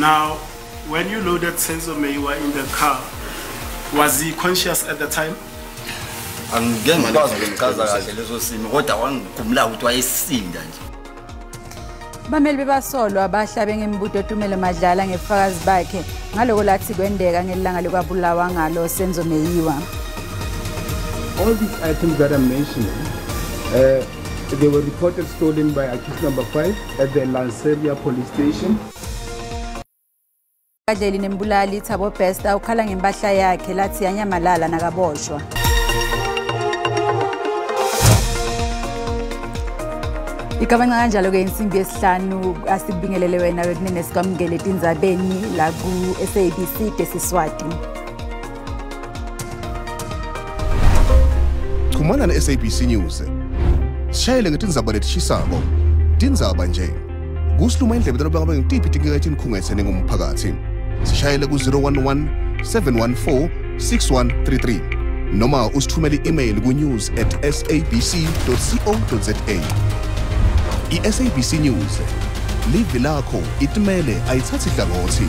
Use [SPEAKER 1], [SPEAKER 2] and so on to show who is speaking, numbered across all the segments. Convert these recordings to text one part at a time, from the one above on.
[SPEAKER 1] Now, when you loaded Senzo Meiwa in the car, was he conscious at the time?
[SPEAKER 2] Bameli bebasolwa bahlabe ngembuto oTumelo Madlala ngefakazi bakhe ngaloko lathi kwendeka ngelanga lokwabulawa ngalo Senzo Meiwa.
[SPEAKER 3] All these items that I'm mentioning, they were reported stolen by accused number 5 at the Lanseria police station.
[SPEAKER 2] Kadleli nembulali Thabo Bester ukhala ngempahla yakhe lathi yanyamalala nakaboshwa. Ikabanga kanjalo ke insimbi yesihlanu asikubingelele wena wekunene sikwamngele Tindzabeni la ku SABC teSiswati.
[SPEAKER 4] Chumana na SABC News. Shayele ngetindzaba letishisako. Tindzaba nje. Kusiluma indlebe talobanga ngitipi tingathi nikhungetsene ngomphakathi. Sishayele ku 011 714 6133 noma usithumele email ku news@sabc.co.za. SABC News. Live lakho itimele ayithathi hlangothi.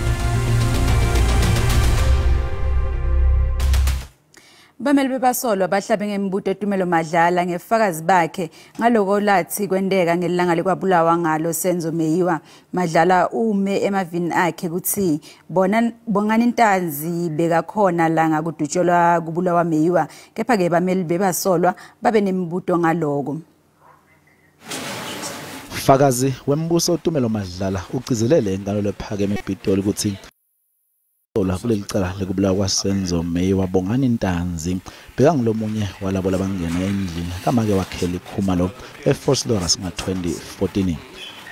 [SPEAKER 2] Bameli bebasolwa bahlabe ngembuto oTumelo Madlala ngefakazi bakhe ngaloko lathi kwendeka ngelanga lokwabulawa ngalo Senzo Meiwa. Madlala ume emavini akhe kuthi bongani intanzi bekakhona la ngakudutshelwa kubulawa Meiwa, kepha ke bameli bebasolwa babe nembuto ngaloko.
[SPEAKER 5] Fakazi wembuso oTumelo Madlala ucizelele ingalo lephakeme ePitoli ukuthi ola kuleli cala lekubulawa kwaSenzo Meiwa bongani intanzi bekangilomunye walabo labangena endlini kamake wakhela ikhumalo eForce Lawrence nga-2014.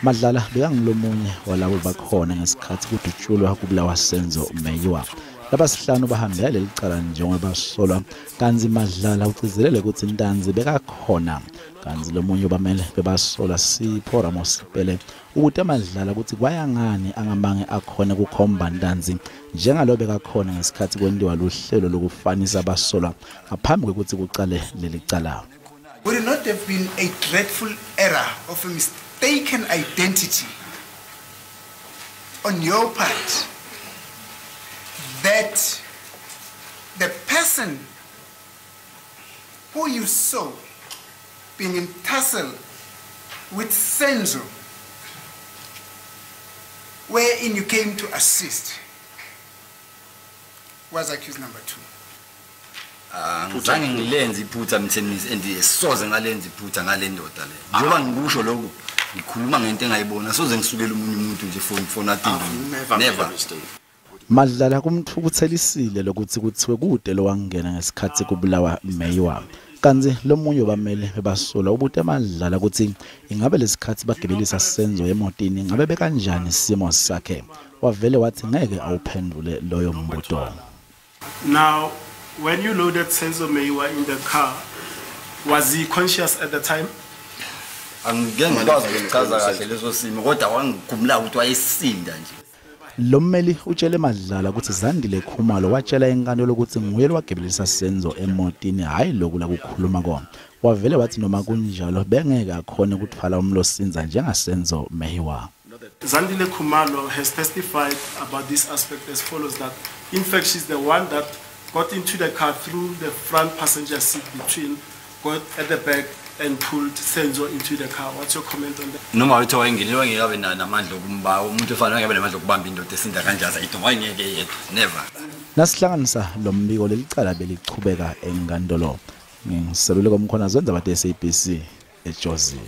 [SPEAKER 5] Madlala bekangilomunye walabo bakhona ngesikhathi kudutshulwa kubulawa Senzo Meiwa. Labasihlanu bahambela leli cala njengoba basolwa kanzi Madlala ucizelele ukuthi intanzi bekakhona kanzi lomunye bamele bebasola Sipho Ramosipele ukuthi Madlala ukuthi kwayangani angamange akhona kukhomba intanzi njengalo bekakhona ngesikhathi kwendiwa luhlelo lokufanisa abasolwa ngaphambi kokuthi kuqale leli cala.
[SPEAKER 6] Would it not have been a dreadful error of a mistaken identity on your part that the person who you saw being in tussle with Senzo, wherein you came to assist, was accused number 2?
[SPEAKER 7] Ngizange ngilenze iphutha mthemisi soze ngalenze iphutha ngale ndoda le. Njengoba ngikusho lokho ngikhuluma ngento engayibona soze ngisukele umunye umuntu nje for nothing. Never.
[SPEAKER 5] Madlala kumthukuthelisile lokuthi kuthiwe kude lo wangena ngesikhathi kubulawa Meiwa. Kanzi lomunye bamele bebasola ubute Madlala ukuthi ingabe lesikhathi bagibelisa Senzo emotini ngabe bekanjani isimo sakhe. Wavele wathi ngeke awuphendule loyo mbuto.
[SPEAKER 1] Now, when you loaded Senzo Meiwa in the car, was he conscious at the time?
[SPEAKER 5] Lomeli utshele Madlala ukuthi Zandile Khumalo watshela inkantolo ukuthi nguye lwagibelisa Senzo emotini hayi lokula kukhuluma kona. Wavele wathi noma kunjalo bengeke akhona ukutfala umlosinza njengaSenzo Meiwa.
[SPEAKER 1] Zandile Khumalo has testified about this aspect as follows: that in fact she's the one that got into the car through the front passenger seat between, got at the back and pulled Senzo into the car. What's your comment on that?
[SPEAKER 7] Noma uthi wayengilwa ngikabe namandla okumba umuntu ofana ngabe namandla okubamba indoda esinda kanjani ayidoma ngeke yedwa. Never.
[SPEAKER 5] Nasihlanganisa lo mbiko lelicala belichubeka enkantolo. Ngiselule komkhona zenza bathi SABC eJozi.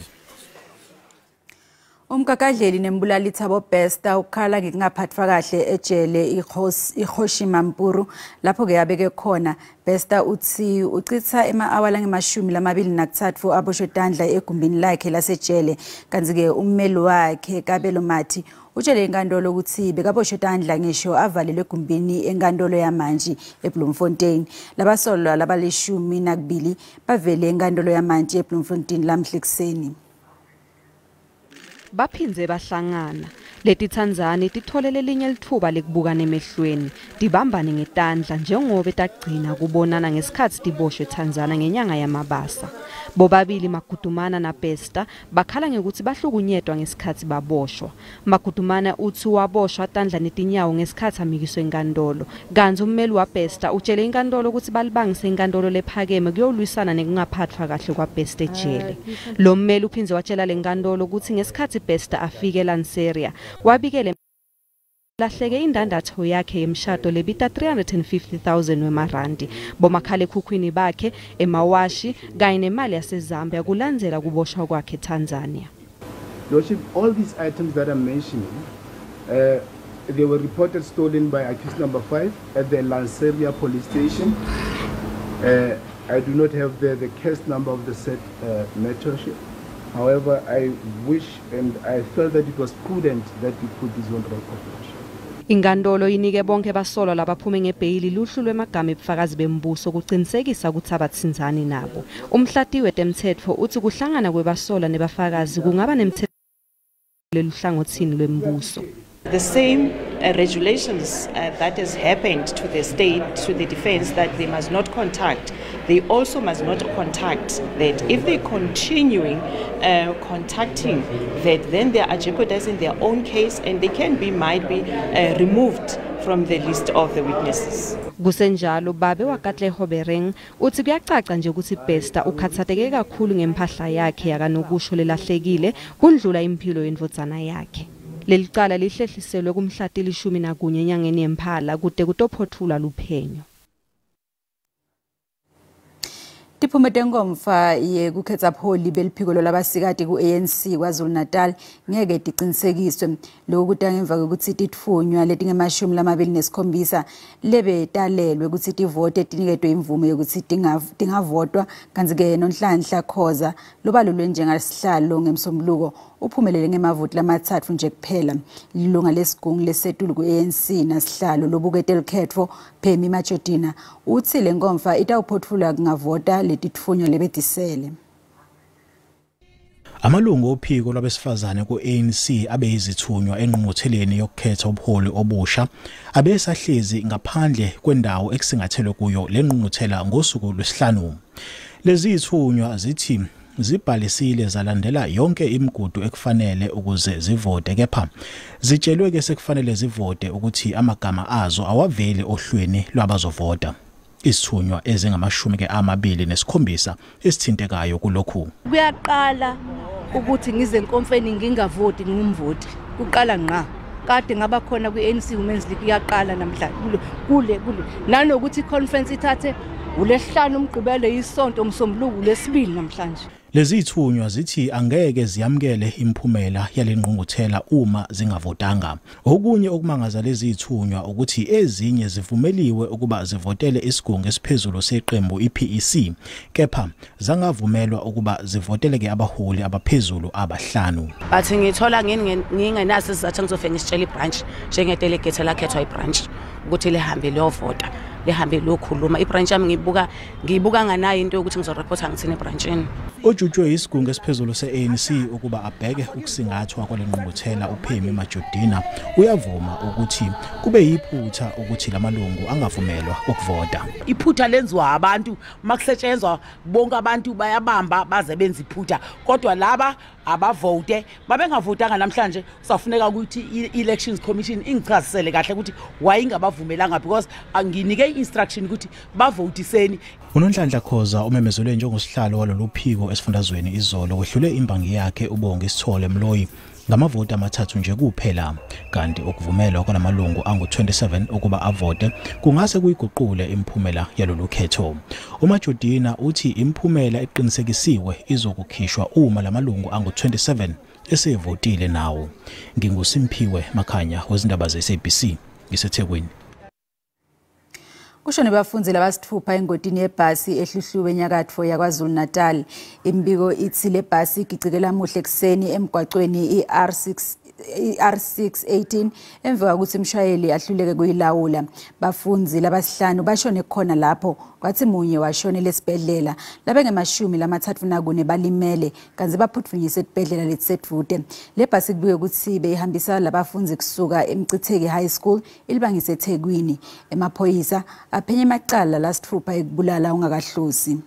[SPEAKER 2] Umkakadleli nembulali Thabo Bester ukhala ngingaphathwa kahle ejele iHoshima Mpuru lapho ke yabeke khona. Bester uthi uchitha ema-awala nge-23 aboshotandla egumbini lakhe lasejele kanzi ke ummeli wakhe Kabelo Mathi utshele inkantolo ukuthi bekaboshotandla ngisho avalelwe egumbini enkantolo yamanje eBloemfontein. Labasolwa labalishumi bavele enkantolo yamanje eBloemfontein lamhla ekuseni.
[SPEAKER 8] baphinze bahlangana. Leti Tanzania titholele linye lithuba lekubukana emehlweni, tibambane ngetandla njengoba tagcina kubonana ngesikhathi tiboshwe Tanzania ngenyanga yamabasa. Bobabili Makudumana na Bester bakhala ngekuthi bahlukunyetwa ngesikhathi baboshwa. Makudumana uthi waboshwa tandla netinyawo ngesikhathi amikiswe enkantolo. Kanti ummeli waBester utshele inkantolo ukuthi balibangise inkantolo lephakeme kuyolwisana nekungaphathwa kahle kwaBester ejele. Lo mmeli uphinze watshela lenkantolo ukuthi ngesikhathi Bester afike eLanseria wabikele lahleke indandatho yakhe yemshado lebita 350,000 wemarandi bomakhale khukhwini bakhe emawashi kanye nemali yaseZambia kulandzela kuboshwa kwakhe Tanzania.
[SPEAKER 3] Lordship, all these items that I'm mentioning, they were reported stolen by accused number 5 at the Lanseria police station. I do not have the case number of the said mentorship. However, I wish and I felt that it was prudent that we put this on record.
[SPEAKER 8] Inkantolo inike bonke basolwa labaphume ngebhayili luhlu lwemagama ebufakazi bembuso kuqinisekisa ukuthi abatsinzani nabo. Umhlati wetemthetho uthi kuhlangana kwebasolwa nebafakazi kungaba nemthetho leluhlangothini lwembuso.
[SPEAKER 9] The same regulations that has happened to the state, to the defense, that they must not contact, they also must not contact that. If they're continuing contacting that, then they are jeopardizing their own case and they might be removed from the list of the witnesses.
[SPEAKER 8] Kusenjalo babe wakatleho bereng uthi kuyacaca nje ukuthi Bester ukhathatheke kakhulu ngempahla yakhe yakanokusho lelahlekile kundlula impilo yendvodzana yakhe. Lelicala lihlehliselwe kumhlati 11 enyangeni yemphala kude kutophothula luphenyo.
[SPEAKER 2] Tiphumete ngomfa yekukhetsa pholi beliphiko labasikati ku-ANC KwaZulu-Natal ngeke tiqinisekiswe lokhu kutangemva kokuthi titfunywa letinge-27 lebe talelwe ukuthi tivote tiniketwe imvume yokuthi tingavotwa kanti-ke noNhlanhla Khoza lobalulwe njengasihlalo ngemsombuluko uphumelele ngemavoti lamathathu nje kuphela. Lilunga lesigungu lesetulu ku-ANC nasihlalo lobukete likhetfo Phemi Majodina uthi le ngomfa itawuphothula kungavota letitfunywa lebetisele.
[SPEAKER 5] Amalungu ophiko lwabesifazane ku-ANC abeyizithunywa engqungqutheleni yokukhetha ubuholi obusha abesahlezi ngaphandle kwendawo ekusingathelwe kuyo lengqungquthela ngosuku lwesihlanu. Lezi ithunywa zithi zibhalisile zalandela yonke imigudu ekufanele ukuze zivote kepha zitshelwe ke sekufanele zivote ukuthi amagama azo awaveli ohlweni lwabazovota. Isithunywa ezingama27 esithintekayo kulokhu.
[SPEAKER 10] Kuyaqala ukuthi ngize enkonfeni ngingavoti ngumvoti. Kuqala ngqa. Kade ngaba khona ku-ANC Women's League yaqala namhlanje kule nanokuthi conference ithathe uLesihlanu umgqibelo yisonto msombuluko lesibili namhlanje.
[SPEAKER 5] Lezi ithunywa zithi angeke ziyamkele imphumela yalengqungquthela uma zingavotanga. Okunye okumangaza lezi ithunywa ukuthi ezinye zivumeliwe ukuba zivotele isigungu esiphezulu seqembu iPEC kepha zangavumelwa ukuba zivoteleke abaholi abaphezulu abahlanu.
[SPEAKER 11] Bathi ngithola ngingenaso isizathu ngizofika ngisitshela ibranch njengedelegate lakhethwa ibranch ukuthi lihambe liyovota. Lihambe lokhuluma ibranch yami ngiyibuka nganayo into ukuthi ngizoreporta ngithini ebranchini.
[SPEAKER 5] Ojutshwe isigungu esiphezulu se-ANC ukuba abheke ukusingathwa kwalengqungquthela uPhemi Majodina uyavuma ukuthi kube yiphutha ukuthi lamalungu angavumelwa ukuvota.
[SPEAKER 12] Iphutha lenziwa abantu makusetshenzwa bonke abantu bayabamba baze benza iphutha kodwa laba abavote babengavotanga namhlanje kusafuneka ukuthi elections commission ingichazisele kahle ukuthi wayingabavumelanga because anginike instruction ukuthi bavotiseni.
[SPEAKER 5] UNhlanhla Khoza umemezelwe njengosihlalo walolu phiko esifundazweni izolo wehlule imbangi yakhe uBonge Sithole Mloyi ngamavoti amathathu nje kuphela kanti ukuvumelwa kwalamalungu angu-27 ukuba avote kungase kuyiguqule imphumela yalolu khetho. uMajodina uthi imphumela eqinisekisiwe izokukhishwa uma lamalungu angu-27 esevotile nawo. NginguSimphiwe Makhanya wezindaba ze-SABC ngiseThekwini.
[SPEAKER 2] Kushone bafunzi labasithupha engotini yebhasi ehluhluwe enyakatho yaKwaZulu Natal. Imbiko ithi le bhasi igicikela muhle ekseni emgwaqweni R618 emva kokuthi umshayeli ahluleke kuyilawula. Bafunzi labasihlanu bashone khona lapho kwathi munye washone lesibhedlela. Labengemashumi lamathathu nakune balimele kanzi baphuthunyiswe esibhedlela leTsedvute. Le bhasi kubuye ukuthi behambisa labafunzi kusuka eMcitheke High School ilibangise eThekwini. Emaphoyisa aphenye amacala lasithupha ekubulala ungakahlosi.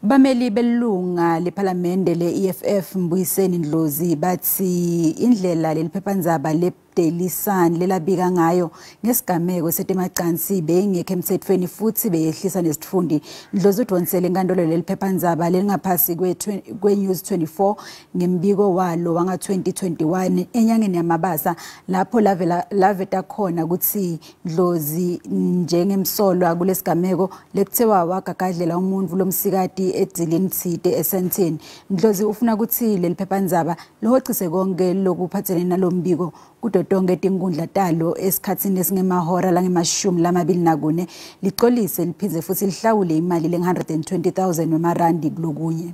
[SPEAKER 2] Bameli belunga lePhalamende le-EFF Mbuyiseni Ndlozi bathi indlela leliphephandaba le-Daily Sun lelabika ngayo ngesigameko setemacansi beyingekho emthethweni futhi beyehlisa nesitfundi. Ndlozi udonsele enkantolo leliphephandaba lelingaphasi kwe-News 24 ngembiko walo wanga-2021 enyangeni yamabasa lapho laveta khona ukuthi Ndlozi njengemsolwa kulesigameko lekuthiwa wagagadlela umuntu lomsikati edilini thide esenteni. Ndlozi ufuna ukuthi leliphephandaba lohocise konke lokuphathelene nalombiko kudo tonke tinkundla talo esikhatsini esingemahora langemashumi lamabili nakune licolise liphindze futhi lihlawule imali le-120,000 wemarandi kulokunye.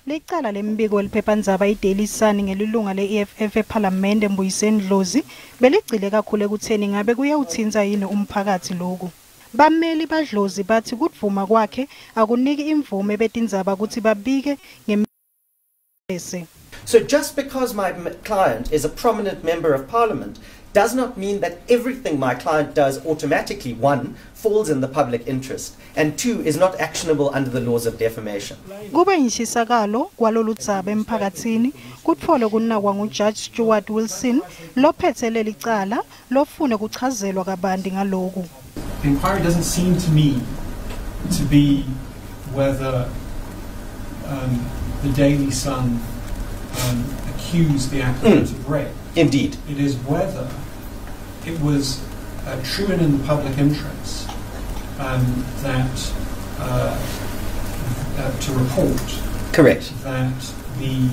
[SPEAKER 13] Licala lembiko liphephandaba iDaily Sun ngelilunga le-EFF ePhalamende Mbuyiseni Ndlozi beligcile kakhulu ekutheni ngabe kuyawuthinta yini umphakathi lokhu. Bameli baDlozi bathi kuvuma kwakhe akuniki imvume betindzaba ukuthi babike ngemese.
[SPEAKER 14] So just because my client is a prominent member of parliament does not mean that everything my client does automatically, one, falls in the public interest, and two, is not actionable under the laws of defamation.
[SPEAKER 13] Kube inshisakalo kwalolu dzaba emphakathini kutfole kunakwa nguJudge Stuart Wilson lophethe leli cala lofune kuchazelwa kabanti ngaloku.
[SPEAKER 15] The inquiry doesn't seem to me to be whether the Daily Sun accused the applicant of rape.
[SPEAKER 14] Indeed.
[SPEAKER 15] It is whether it was true and in the public interest that to report.
[SPEAKER 14] Correct.
[SPEAKER 15] That the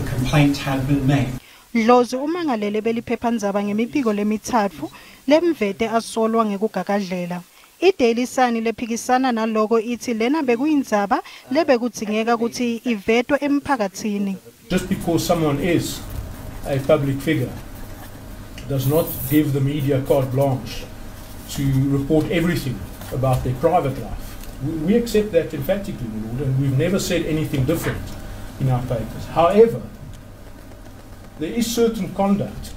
[SPEAKER 15] complaint had been made.
[SPEAKER 13] Ndlozi umangalele beliphephandaba ngemibiko lemithathu lemvete asolwa ngekugagadlela. iDaily Sun lephikisana naloko ithi lena bekuyindzaba lebekudzingeka ukuthi ivetwe emphakathini.
[SPEAKER 16] Just because someone is a public figure does not give the media carte blanche to report everything about their private life. We accept that emphatically, my Lord, and we've never said anything different in our papers. However, there is certain conduct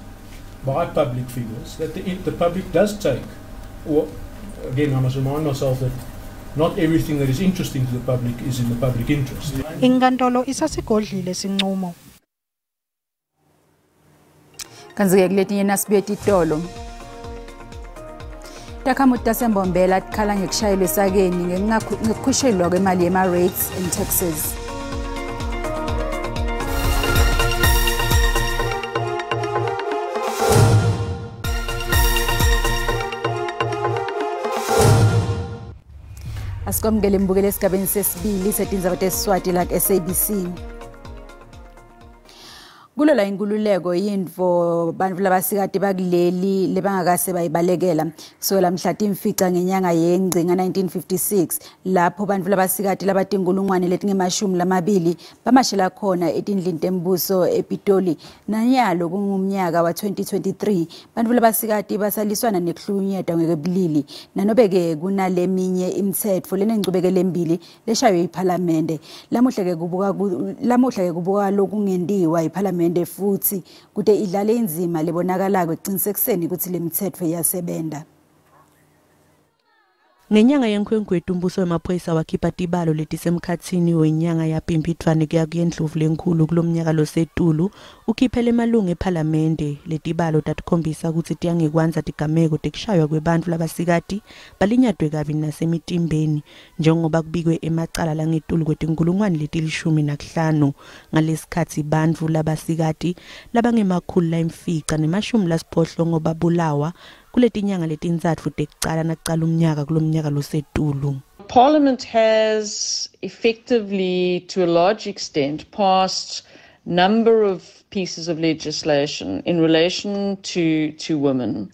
[SPEAKER 16] by public figures that the public does take. Or, again, I must remind myself that not everything that is interesting to the public is in the public interest.
[SPEAKER 13] Inkantolo isasigodlile sinqumo.
[SPEAKER 2] Kanzike kuletinye nasibuye titolo. Takhamuta sembombela tikhala ngekushayelwa esakeni ngekukhushulwa kwemali yema-rates and taxes. Asikomkele mbukele esigabeni sesibili setindzaba teSiswati la SABC. Kulola inkululeko yindvo bantfu labasikati bakuleli lebangakase bayibalekela kusukela mhla timfica ngenyanga yeNgcinga 1956 lapho bantfu labasikati labatinkulungwane letingemashumi lamabili bamashela khona etindlini tembuso ePitoli. Nanyalo kungumnyaka wa 2023 bantfu labasikati basaliswana nekuhlukunyetwa ngekebulili nanobeke kunaleminye imitsetfo lenengcubekelo embili leshaywe iPhalamende. Lamuhla ke kubuka lokungentiwa iPhalamende futhi kude idlale inzima lebonakala ekuqinisekiseni ukuthi lemithetho iyasebenta.
[SPEAKER 17] Ngenyanga yeNkhwekhweti umbuso wemaphoyisa wakhipha tibalo letisemkhatsini wenyanga yaPhimbidvwane kuya kuyeNdlovu lenkulu kulomnyaka losetulu ukhiphele emalunga ePhalamende. Letibalo tatikhombisa ukuthi tiyangekwanza tigameko tekushaywa kwebantfu labasikati balinyadwe kabi nasemitimbeni njengoba kubikwe emacala langetulu kwetinkulungwane letilishumi-5 ngalesikhathi bantfu labasikati labangemakhulu layimfica nemashumi lasiphohlongo babulawa kuletinyanga letintsatfu tekucala nakucala umnyaka kulomnyaka losetulu.
[SPEAKER 18] Parliament has effectively, to a large extent, passed number of pieces of legislation in relation to women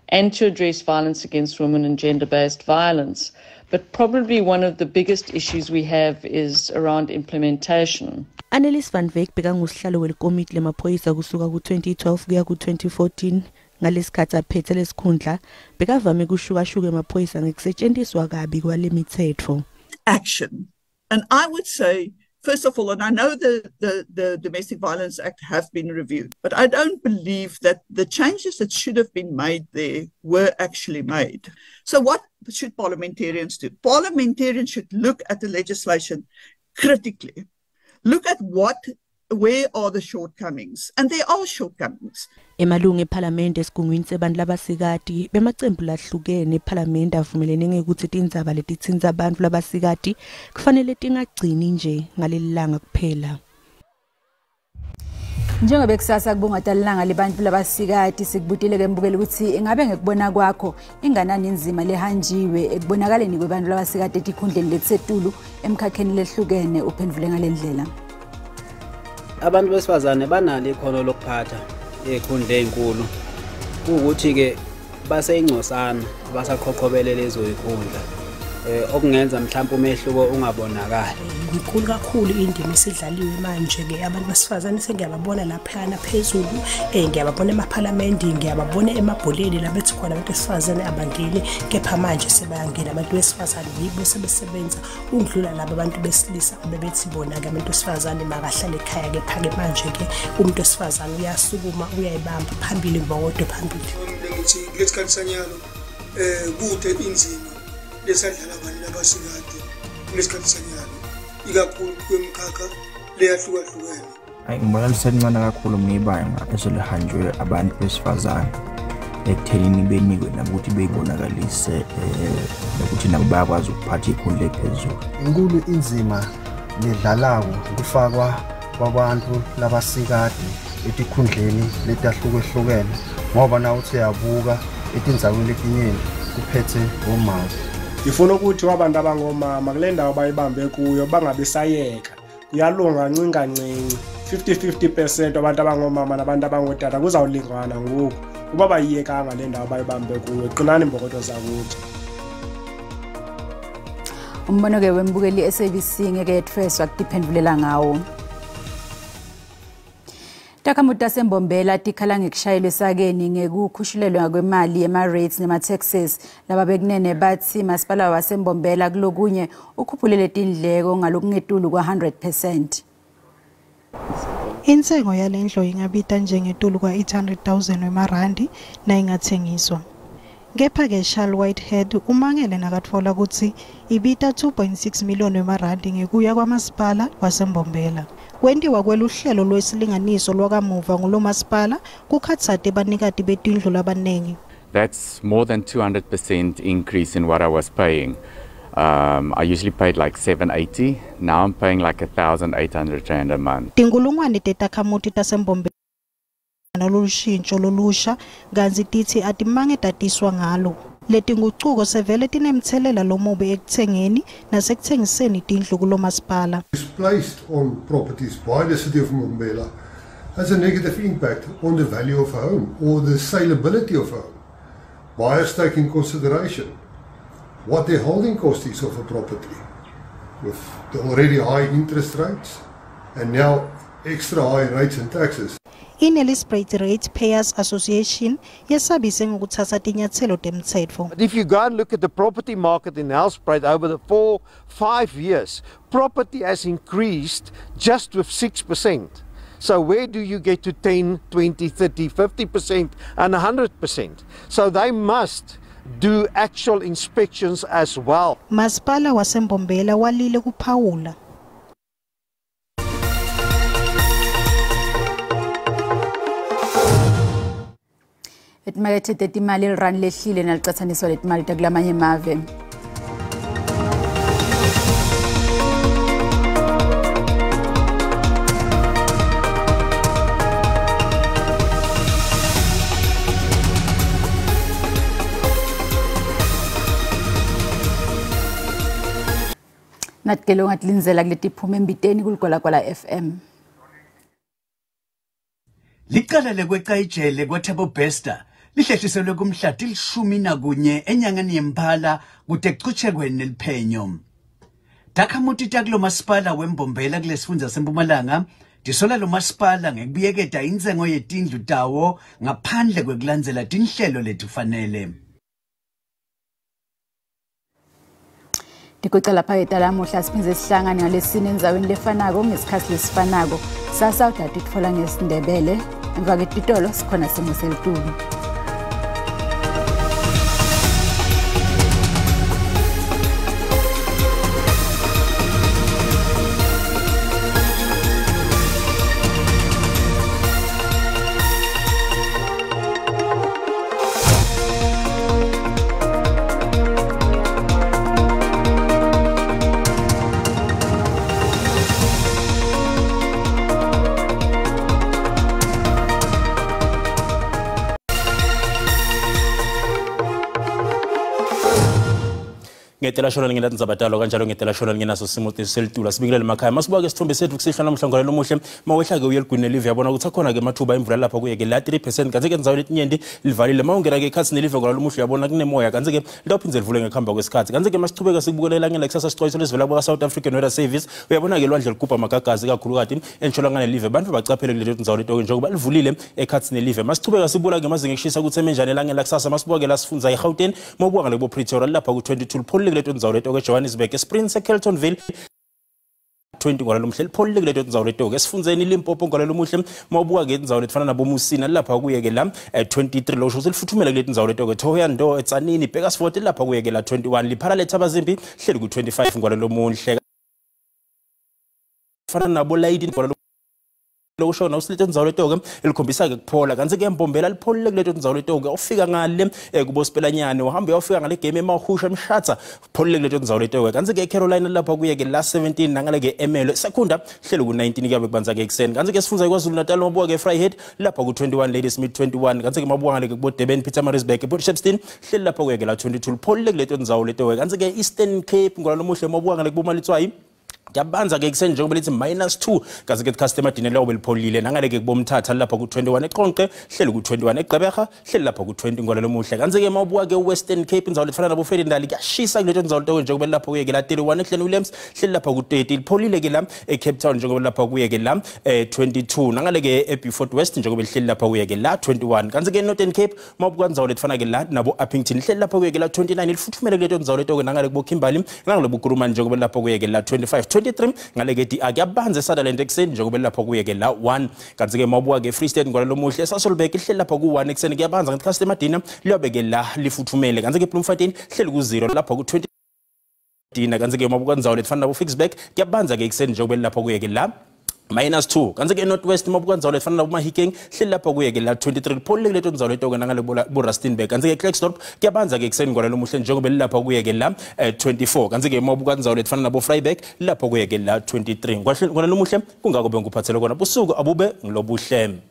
[SPEAKER 18] and to address violence against women and gender-based violence. But probably one of the biggest issues we have is around implementation.
[SPEAKER 17] Annelies van Wyk bekangusihlalo welkomiti lemaphoyisa kusuka ku-2012 kuya ku-2014 ngalesikhathi aphethe lesikhundla bekavame kushukashuka emaphoyisa ngekusetshenziswa kabi kwale mithetho.
[SPEAKER 19] Action. And I would say, first of all, and I know the Domestic Violence Act have been reviewed, but I don't believe that the changes that should have been made there were actually made. So what should parliamentarians do? Parliamentarians should look at the legislation critically. Look at where are the shortcomings, and there are shortcomings.
[SPEAKER 17] Emalungu eParliament esigungwini sebantu labasikati bemacembu lahlukene eParliament avumelene ngekuthi tindzaba letithinta abantu labasikati kufanele tingagcini nje ngalelilanga kuphela.
[SPEAKER 2] Njengoba kusasa kubungatalanga lebantu labasikati sikubutile ke mbukela ukuthi ingabe ngekubona kwakho inganani inzima lehanjiwe ekubonakaleni kwebantu labasikati etikhundleni letsetulu emkhakheni lehlukene uphendvule ngalendlela.
[SPEAKER 20] Abantu besifazane banalo ikhono lokuphatha ekhundle ezinkulu ukuthi ke baseyingcosana basaqhoqhobele lezo ikhundla okungenza mhlawumbe umehluko ungabonakali.
[SPEAKER 21] Inkulu kakhulu indima esidlaliwe manje ke abantu besifazane sengiyababona lapha phezulu ngiyababona emaParliament ngiyababona emabholeni labethi khona abantu besifazane abangeni kepha manje sebayangena abantu besifazane yibo sebesebenza ungidlula laba abantu besilisa bebethi bona ke abantu besifazane makahlale ekhaya ke phake manje ke umuntu wesifazane uyasukuma uyayibamba phambili ngibongodwe phambili.
[SPEAKER 22] Ngithi lesikhathi sanyalo kude inzima lesadlala abantu labasikade kulesikhathi sanyalo ikakhulu kwemkhakha leyahlukahlukene.
[SPEAKER 23] Ngibona lisencane kakhulu ngibanga eselihanjwe abantu besifazane ekuthenini benikwe nakuthi beyibonakalise ukuthi nabo bayakwazi ukuphatha ikhundla ephezulu.
[SPEAKER 24] Inkulu inzima ledlalako kufakwa kwabantu labasikade etikhundleni letahlukahlukene ngoba na uthi yabuka etindzaweni letinyeni kuphethe omama.
[SPEAKER 1] Ngifuna ukuthi wabantu abangomama kule ndawo bayibambe kuyo bangabisayeka kuyalunga ncinga ncinci 50-50% abantu abangomama nabantu abangodala kuzawulingana ngoku kuba bayiyekanga le ndawo bayibambe kuyo qinani imbokodo zakuthi.
[SPEAKER 2] Umbono ke wembukeli SABC ngeke ethweswa kudiphendvulela ngawo. Takamuta sembombela tikhala ngekushayelwe sakeni ngekukhushulelwa kwemali yema-rates nema-taxes laba bekunene bathi masipala wasembombela kulokunye ukhuphulele tindleko ngalokungetulu kwa-100%.
[SPEAKER 13] Intengo yalendlo ingabita njengetulu kwa-800,000 wemarandi na ingathengiswa. Kepha-ke Charles Whitehead umangele nakatfola ukuthi ibita 2.6 million wemarandi ngekuya kwamasipala wasembombela. Kwendiwa kweluhlelo lwesilinganiso lwakamuva ngulomasipala kukhatsate banikati betindlu labanengi.
[SPEAKER 25] That's more than 200% increase in what I was paying. I usually paid like 780. Now I'm paying like 1,800 rand a month.
[SPEAKER 13] Tingulungwane tetakhamuti tasembombela nalushintsho lolusha kanzi tithi atimange tatiswa ngalo. Letinguquko sevele tinemthelela lomubi ekuthengeni nasekuthengiseni tindlu kulomasipala.
[SPEAKER 26] Placed on properties by the city of Mbombela has a negative impact on the value of a home or the saleability of a home. Buyers take in consideration what their holding cost is of a property with the already high interest rates and now extra high rates and taxes.
[SPEAKER 13] In-Elspruit Ratepayers Association yesabise ngokuthatha tinyathelo temtsetfo.
[SPEAKER 27] But if you go and look at the property market in Nelspruit over the 4-5 years, property has increased just with 6%. So where do you get to 10, 20, 30, 50% and 100%? So they must do actual inspections as well.
[SPEAKER 13] Masipala wasembombela walile kuphawula.
[SPEAKER 2] Etmakethe tetimali elirani lehlile nalicathaniswa letimali takulamanye mave. Natkelo ngatlinzela kuletiphuma embiteni kulgwala FM.
[SPEAKER 3] Licala lekweqa ijele kwaThabo Bester lihlehliselwe kumhla til-11 enyangeni yeMphala kude kuchithekwe neliphenyo. Takhamuti takulo masipala wembombela kulesifundza seMpumalanga tisola lo masipala ngekubuyeketa inzengo yetindlu tawo ngaphandle kwekulandzela tinhlelo letifanele.
[SPEAKER 2] Ndikucela phaketa lamuhla siphinze sihlangane ngalesine endzaweni lefanako ngesikhathi lesifanako. Sasa udade utfola ngesindebele emva kwetitolo sikhona simo selitulu.
[SPEAKER 4] Ngetela shona ngena Tindzaba talo kanjalo ngetela shona ngena sosimoto selitula sibikele emakhaya masibuka ke sithombe sethu kusihla namhlanje lomuhle mawehla ke uyeligwine live yabona ukuthi akhona ke mathuba imvula lapha kuye ke la 3% kanti ke indzawo letinyenti livalile mawungena ke ikhathi nelive ngola lomuhle yabona kunemoya kanti ke lophinze livule ngekhamba kwesikhathi kanti ke masichubeka sikubukelela ngela kusasa sixwayiso lesivela kwa South African Weather Service uyabona ke lwandle ligubha magagazi kakhulu kade entshonalanga nelive abantu bacaphele kulelo indzawo letoko njengoba livulile ekhathi nelive masichubeka sibula ke mazinga kushisa ukuthi emenjane langela kusasa masibuka ke la sifunza eGauteng mobuka ngale bo Pretoria lapha ku 22 pholile kuleto indzawo letoko Johannesburg Springs Keltonville 20 ngola lomhle lipholile kuleto indzawo letoko esifundzeni Limpopo ngola lomuhle mawubuka ke indzawo letfana nabo Musina lapha kuye ke la 23 lo sho selifuthumela kuleto indzawo letoko Thohoyandou eTsanini Bekasfort lapha kuye ke la 21 liphala leThabazimbi hleli ku 25 ngola lomuhle fana nabo Lady ngola lokusho na usilete indzawo letoko elikhombisa ke kuphola kanti ke embombela lipholile kuleto indzawo letoko ufika ngale kubosipelanyane uhamba uyofika ngale game emahusha emshatha pholile kuleto indzawo letoko kanti ke Carolina lapha kuye ke la 17 nangale ke Emelo sekunda hlelo ku 19 kuyabe kubanza ke ekseni kanti ke sifunza kwaZulu Natal mabuka ke Vryhead lapha ku 21 Ladies Mid 21 kanti ke mabuka ngale ke kubo Durban Pietermaritzburg Port Shepstone hlelo lapha kuye ke la 22 pholile kuleto indzawo letoko kanti ke Eastern Cape ngola lomuhle mabuka ngale kubo Malitswayi Yabanza ke ekseni njengoba lithi -2 kaze ke customer dinner lawo belipholile nangale ke kubomthatha lapha ku 21 eqonqe hlelo ku 21 eGqeberha hlelo lapha ku 20 ngola lomuhle kanzi ke mawubuka ke Western Cape indzawo lefana nabo Ferdinand kuyashisa kuleto indzawo letoko njengoba lapha kuye ke la 31 ehlelo Williams hlelo lapha ku 30 lipholile ke la eCape Town njengoba lapha kuye ke la 22 nangale ke eBeaufort West njengoba lihlelo lapha kuye ke la 21 kanzi ke Northern Cape mawubuka indzawo lefana ke la nabo Uppington hlelo lapha kuye ke la 29 lifuthumela kuleto indzawo letoko nangale kubo Kimberley nangale buKurumani njengoba lapha kuye ke la 25 23 ngale ke akuyabanza Sutherland ekseni njengoba lapha kuye ke la 1 kanti ke mabuka ke Free State ngola lomuhle Sasolburg ihlelo lapha ku 1 ekseni kuyabanza ngithi customer dinner liyobe ke la lifuthumele kanti ke Bloemfontein hlelo ku 0 lapha ku 20 dinner kanti ke mabuka indzawo lefana nabo Fixback kuyabanza ke ekseni njengoba lapha kuye ke la -2 kanti ke Northwest mabuka indzawo lefana nabo Mahikeng hlelo lapha kuye ke la 23 pholile kuleto indzawo letoko nangale bo Rustenburg kanti ke Klerksdorp kuyabanza ke ekseni ngola lomuhle njengoba lapha kuye ke la 24 kanti ke mabuka indzawo lefana nabo Vryburg lapha kuye ke la 23 ngola lomuhle kungako bengikuphathele kona busuku abube ngilobuhle